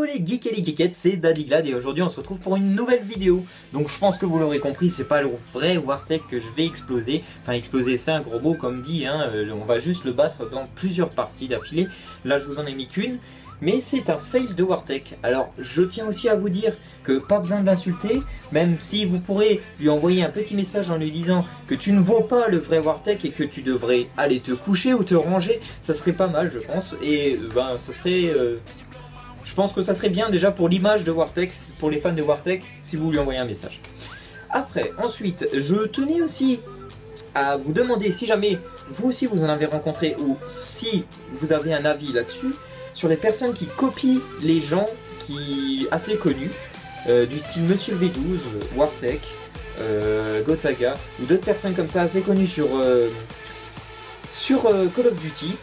Hello les geeks et les geekettes, c'est Daddyglad et aujourd'hui on se retrouve pour une nouvelle vidéo. Donc je pense que vous l'aurez compris, c'est pas le vrai Wartech que je vais exploser. Enfin exploser c'est un gros mot comme dit, hein. On va juste le battre dans plusieurs parties d'affilée. Là je vous en ai mis qu'une, mais c'est un fail de Wartech. Alors je tiens aussi à vous dire que pas besoin de l'insulter, même si vous pourrez lui envoyer un petit message en lui disant que tu ne vaux pas le vrai Wartech et que tu devrais aller te coucher ou te ranger, ça serait pas mal je pense. Et ben ça serait... je pense que ça serait bien déjà pour l'image de Wartech, pour les fans de Wartech, si vous lui envoyez un message. Après, ensuite, je tenais aussi à vous demander si jamais vous aussi vous en avez rencontré ou si vous avez un avis là-dessus, sur les personnes qui copient les gens assez connus, du style Monsieur V12, Wartech, Gotaga, ou d'autres personnes comme ça assez connues sur Call of Duty.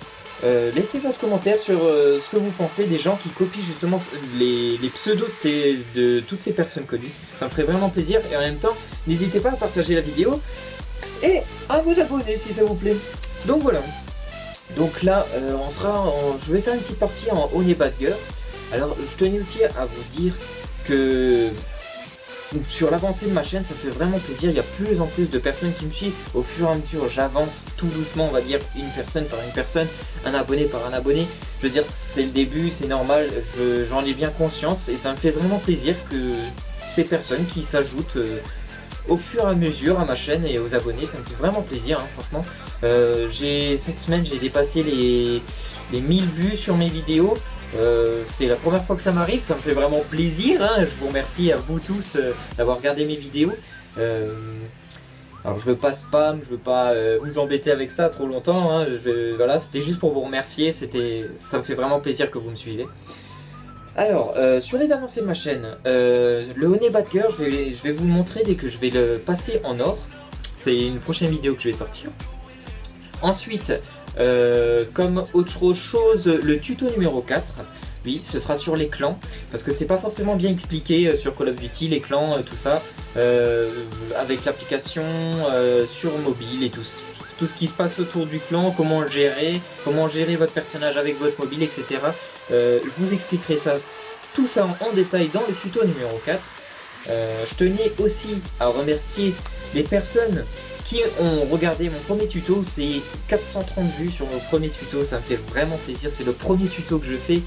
Laissez votre commentaire sur ce que vous pensez des gens qui copient justement les pseudos de toutes ces personnes connues. Ça me ferait vraiment plaisir et en même temps, n'hésitez pas à partager la vidéo et à vous abonner si ça vous plaît. Donc voilà. Donc là, je vais faire une petite partie en Honey Badger. Alors, je tenais aussi à vous dire que sur l'avancée de ma chaîne, ça me fait vraiment plaisir. Il y a plus en plus de personnes qui me suivent. Au fur et à mesure, j'avance tout doucement, on va dire une personne par une personne, un abonné par un abonné. Je veux dire, c'est le début, c'est normal, j'en ai bien conscience et ça me fait vraiment plaisir que ces personnes qui s'ajoutent au fur et à mesure à ma chaîne et aux abonnés, ça me fait vraiment plaisir, hein, franchement. Cette semaine, j'ai dépassé les 1000 vues sur mes vidéos. C'est la première fois que ça m'arrive, ça me fait vraiment plaisir, hein. Je vous remercie à vous tous d'avoir regardé mes vidéos. Alors je veux pas spam, je veux pas vous embêter avec ça trop longtemps, hein. Voilà, c'était juste pour vous remercier, ça me fait vraiment plaisir que vous me suivez. Alors, sur les avancées de ma chaîne, le Honey Badger, je vais vous le montrer dès que je vais le passer en or. C'est une prochaine vidéo que je vais sortir. Ensuite, comme autre chose, le tuto numéro 4, oui, ce sera sur les clans, parce que c'est pas forcément bien expliqué sur Call of Duty, les clans, tout ça, avec l'application sur mobile et tout ce qui se passe autour du clan, comment gérer votre personnage avec votre mobile, etc. Je vous expliquerai tout ça en détail dans le tuto numéro 4. Je tenais aussi à remercier les personnes qui ont regardé mon premier tuto. C'est 430 vues sur mon premier tuto, ça me fait vraiment plaisir, c'est le premier tuto que je fais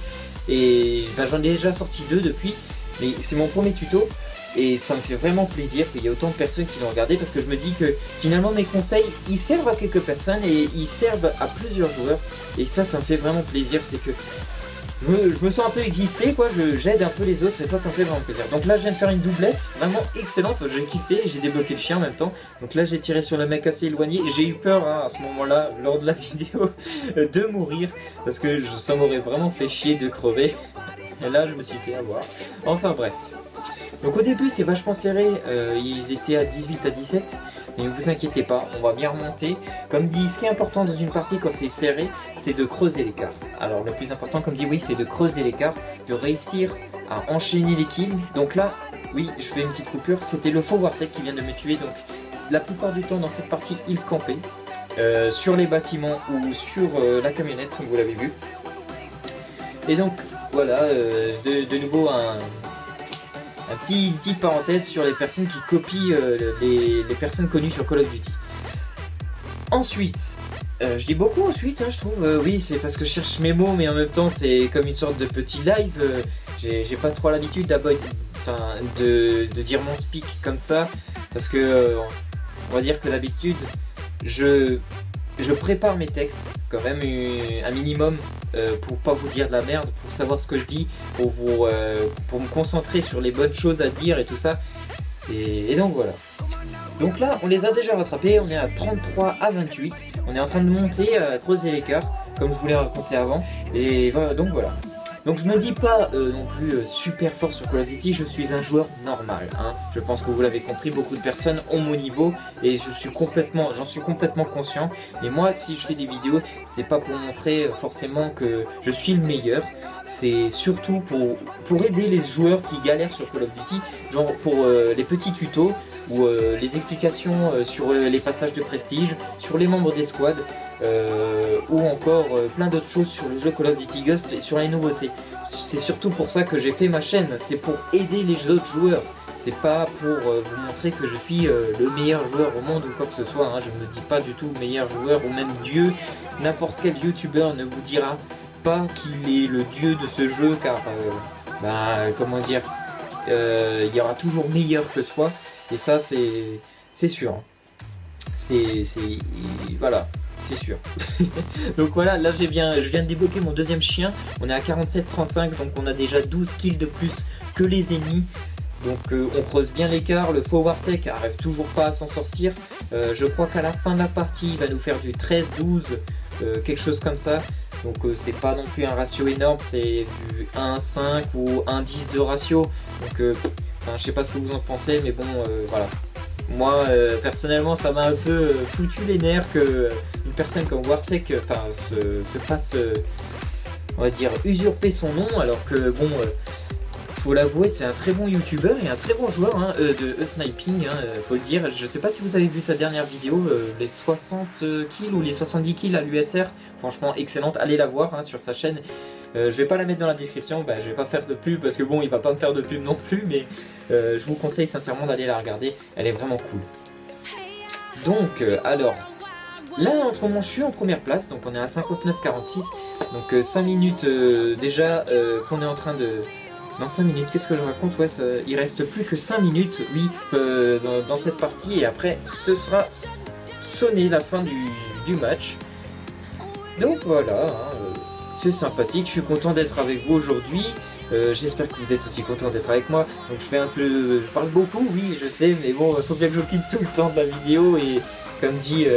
et ben, j'en ai déjà sorti 2 depuis, mais c'est mon premier tuto et ça me fait vraiment plaisir qu'il y ait autant de personnes qui l'ont regardé, parce que je me dis que finalement mes conseils ils servent à quelques personnes et ils servent à plusieurs joueurs et ça me fait vraiment plaisir. C'est que je me sens un peu exister, quoi, j'aide un peu les autres et ça me fait vraiment plaisir. Donc là je viens de faire une doublette vraiment excellente, j'ai kiffé, j'ai débloqué le chien en même temps. Donc là j'ai tiré sur le mec assez éloigné, j'ai eu peur hein, à ce moment là, lors de la vidéo, de mourir, parce que ça m'aurait vraiment fait chier de crever. Et là je me suis fait avoir, enfin bref. Donc au début c'est vachement serré, ils étaient à 18 à 17. Mais ne vous inquiétez pas, on va bien remonter. Comme dit, ce qui est important dans une partie quand c'est serré, c'est de creuser l'écart. Alors le plus important, comme dit, oui, c'est de creuser l'écart, de réussir à enchaîner les kills. Donc là, oui, je fais une petite coupure, c'était le faux Wartech qui vient de me tuer. Donc la plupart du temps dans cette partie, il campait sur les bâtiments ou sur la camionnette, comme vous l'avez vu. Et donc voilà, de nouveau un petite parenthèse sur les personnes qui copient les personnes connues sur Call of Duty. Ensuite, je dis beaucoup ensuite, hein, je trouve, oui, c'est parce que je cherche mes mots, mais en même temps c'est comme une sorte de petit live, j'ai pas trop l'habitude de dire mon speak comme ça, parce que on va dire que d'habitude, je prépare mes textes quand même un minimum pour pas vous dire de la merde, pour savoir ce que je dis, pour me concentrer sur les bonnes choses à dire et tout ça. Et donc voilà. Donc là on les a déjà rattrapés, on est à 33 à 28, on est en train de monter, à creuser l'écart, comme je vous l'ai raconté avant. Et voilà, donc voilà. Donc je me dis pas non plus super fort sur Call of Duty, je suis un joueur normal, hein. Je pense que vous l'avez compris, beaucoup de personnes ont mon niveau et j'en suis complètement conscient. Et moi si je fais des vidéos, c'est pas pour montrer forcément que je suis le meilleur, c'est surtout pour aider les joueurs qui galèrent sur Call of Duty, genre pour les petits tutos, ou les explications sur les passages de prestige, sur les membres des squads, ou encore plein d'autres choses sur le jeu Call of Duty Ghost et sur les nouveautés. C'est surtout pour ça que j'ai fait ma chaîne, c'est pour aider les autres joueurs. C'est pas pour vous montrer que je suis le meilleur joueur au monde ou quoi que ce soit, hein. Je ne me dis pas du tout meilleur joueur ou même Dieu. N'importe quel youtubeur ne vous dira pas qu'il est le dieu de ce jeu, car comment dire, il y aura toujours meilleur que soi, et ça c'est sûr, hein. Voilà, c'est sûr. Donc voilà, là je viens de débloquer mon deuxième chien, on est à 47-35, donc on a déjà 12 kills de plus que les ennemis. Donc on creuse bien l'écart, le faux Wartech arrive toujours pas à s'en sortir. Je crois qu'à la fin de la partie il va nous faire du 13-12, quelque chose comme ça. Donc c'est pas non plus un ratio énorme, c'est du 1-5 ou 1-10 de ratio. Donc je sais pas ce que vous en pensez, mais bon voilà. Moi personnellement ça m'a un peu foutu les nerfs que une personne comme Wartech se fasse on va dire usurper son nom, alors que bon faut l'avouer, c'est un très bon youtubeur et un très bon joueur hein, de sniping, hein, faut le dire. Je sais pas si vous avez vu sa dernière vidéo, les 60 kills ou les 70 kills à l'USR, franchement excellente, allez la voir hein, sur sa chaîne. Je vais pas la mettre dans la description, je vais pas faire de pub parce que bon il va pas me faire de pub non plus, mais je vous conseille sincèrement d'aller la regarder, elle est vraiment cool. Donc alors, là en ce moment je suis en première place, donc on est à 59-46, donc 5 minutes déjà qu'on est en train de... Dans 5 minutes, qu'est-ce que je raconte? Ouais, il reste plus que 5 minutes, oui, dans cette partie, et après, ce sera sonné la fin du match. Donc voilà, hein, c'est sympathique, je suis content d'être avec vous aujourd'hui. J'espère que vous êtes aussi content d'être avec moi. Donc je parle beaucoup, oui, je sais, mais bon, il faut bien que j'occupe tout le temps de la vidéo, et comme dit,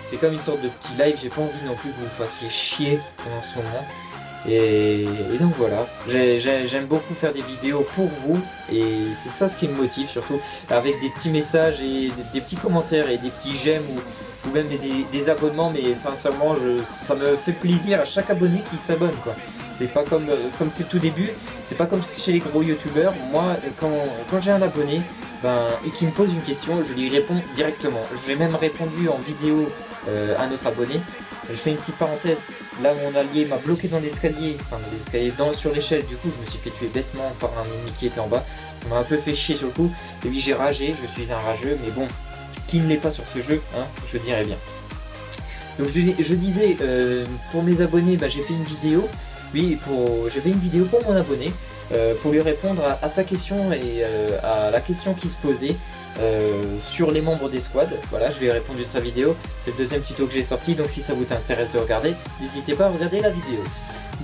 c'est comme une sorte de petit live, j'ai pas envie non plus que vous me fassiez chier pendant ce moment. Et donc voilà, j'aime beaucoup faire des vidéos pour vous, et c'est ça ce qui me motive surtout, avec des petits messages et des petits commentaires et des petits j'aime ou même des abonnements, mais sincèrement ça me fait plaisir à chaque abonné qui s'abonne quoi. C'est pas comme c'est le tout début, c'est pas comme chez les gros youtubeurs. Moi quand j'ai un abonné et qui me pose une question, je lui réponds directement. J'ai même répondu en vidéo à notre abonné. Je fais une petite parenthèse, là mon allié m'a bloqué dans l'escalier, sur l'échelle, du coup je me suis fait tuer bêtement par un ennemi qui était en bas, ça m'a un peu fait chier sur le coup, et oui j'ai ragé, je suis un rageux, mais bon, qui ne l'est pas sur ce jeu, hein, je dirais bien. Donc je disais, pour mes abonnés, j'ai fait une vidéo, oui, j'ai fait une vidéo pour mon abonné, pour lui répondre à sa question et à la question qui se posait sur les membres des squads. Voilà, je lui ai répondu de sa vidéo, c'est le deuxième tuto que j'ai sorti, donc si ça vous intéresse de regarder, n'hésitez pas à regarder la vidéo.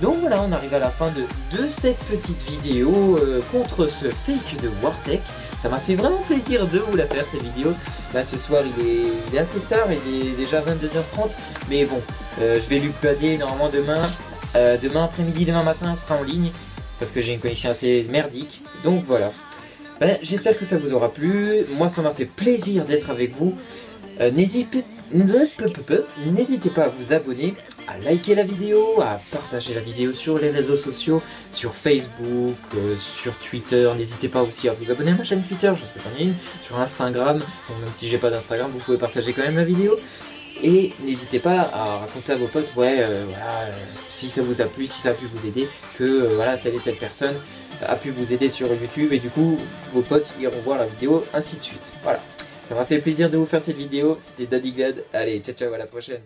Donc voilà, on arrive à la fin de cette petite vidéo contre ce fake de Wartech. Ça m'a fait vraiment plaisir de vous la faire cette vidéo. Ce soir il est assez tard, il est déjà 22h30, mais bon, je vais lui uploader normalement demain après-midi, demain matin, elle sera en ligne, parce que j'ai une connexion assez merdique, donc voilà. J'espère que ça vous aura plu, moi ça m'a fait plaisir d'être avec vous. N'hésitez pas à vous abonner, à liker la vidéo, à partager la vidéo sur les réseaux sociaux, sur Facebook, sur Twitter. N'hésitez pas aussi à vous abonner à ma chaîne Twitter, je sais que j'en ai une, sur Instagram. Bon, même si j'ai pas d'Instagram, vous pouvez partager quand même la vidéo. Et n'hésitez pas à raconter à vos potes, si ça vous a plu, si ça a pu vous aider, que voilà, telle et telle personne a pu vous aider sur YouTube, et du coup vos potes iront voir la vidéo, ainsi de suite. Voilà, ça m'a fait plaisir de vous faire cette vidéo, c'était Daddy Glad, allez ciao ciao, à la prochaine.